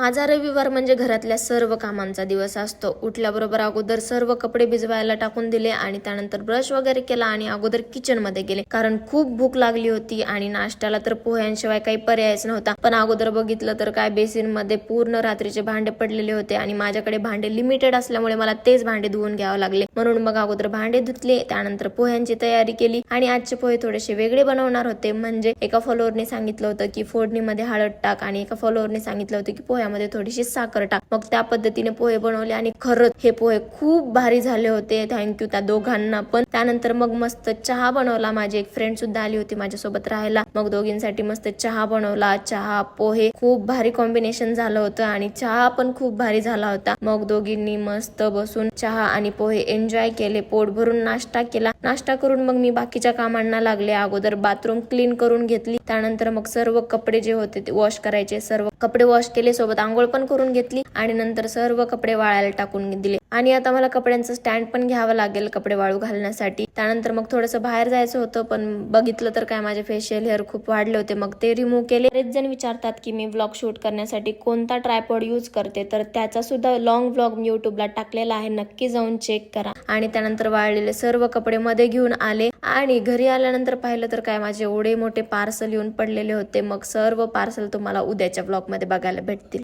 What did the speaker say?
माझा रविवार म्हणजे घरातल्या सर्व कामांचा दिवस असतो. उठल्याबरोबर अगोदर सर्व कपडे भिजवायला टाकून दिले आणि त्यानंतर ब्रश वगैरे केला आणि अगोदर किचन मध्ये गेले, कारण खूप भूक लागली होती आणि नाश्त्याला तर पोह्यांशिवाय काही पर्यायच नव्हता. पण अगोदर बघितलं तर काय, बेसिन मध्ये पूर्ण रात्रीचे भांडे पडलेले होते आणि माझ्याकडे भांडे लिमिटेड असल्यामुळे मला तेच भांडे धुवून घ्यावे लागले. म्हणून मग अगोदर भांडे धुतले, त्यानंतर पोह्यांची तयारी केली आणि आजचे पोहे थोडेसे वेगळे बनवणार होते. म्हणजे एका फॉलोअरने सांगितलं होतं की फोडणीमध्ये हळद टाक आणि एका फॉलोअरने सांगितलं होतं की पोह्यामध्ये थोडीशी साखर टाक. मग त्या पद्धतीने पोहे बनवले आणि खरंच हे पोहे खूप भारी झाले होते. थँक्यू त्या दोघांना पण. त्यानंतर मग मस्त चहा बनवला. माझी एक फ्रेंड सुद्धा आली होती माझ्यासोबत राहायला. मग दोघींसाठी मस्त चहा बनवला. चहा पोहे खूप भारी कॉम्बिनेशन झालं होतं आणि चहा पण खूप भारी झाला होता. मग दोघींनी मस्त बसून चहा आणि पोहे एन्जॉय केले. पोट भरून नाश्ता केला. नाश्ता करून मग मी बाकीच्या कामांना लागले. अगोदर बाथरूम क्लीन करून घेतली. त्यानंतर मग सर्व कपडे जे होते ते वॉश करायचे, सर्व कपडे वॉश केले, सोबत आंघोळ पण करून घेतली आणि नंतर सर्व कपडे वाळायला टाकून दिले. आणि आता मला कपड्यांचं स्टँड पण घ्यावं लागेल कपडे वाळू घालण्यासाठी. त्यानंतर मग थोडंसं बाहेर जायचं होतं, पण बघितलं तर काय, माझे फेशियल हेअर खूप वाढले होते. मग ते रिमूव्ह केले. बरेच जण विचारतात की मी व्लॉग शूट करण्यासाठी कोणता ट्रायपॉड यूज करते, तर त्याचा सुद्धा लॉंग व्लॉग मी युट्यूबला टाकलेला आहे, नक्की जाऊन चेक करा. आणि त्यानंतर वाळलेले सर्व कपडे मध्ये घेऊन आले आणि घरी आल्यानंतर पाहिलं तर काय, माझे एवढे मोठे पार्सल येऊन पडलेले होते. मग सर्व पार्सल तुम्हाला उद्याच्या व्लॉग मध्ये बघायला भेटतील.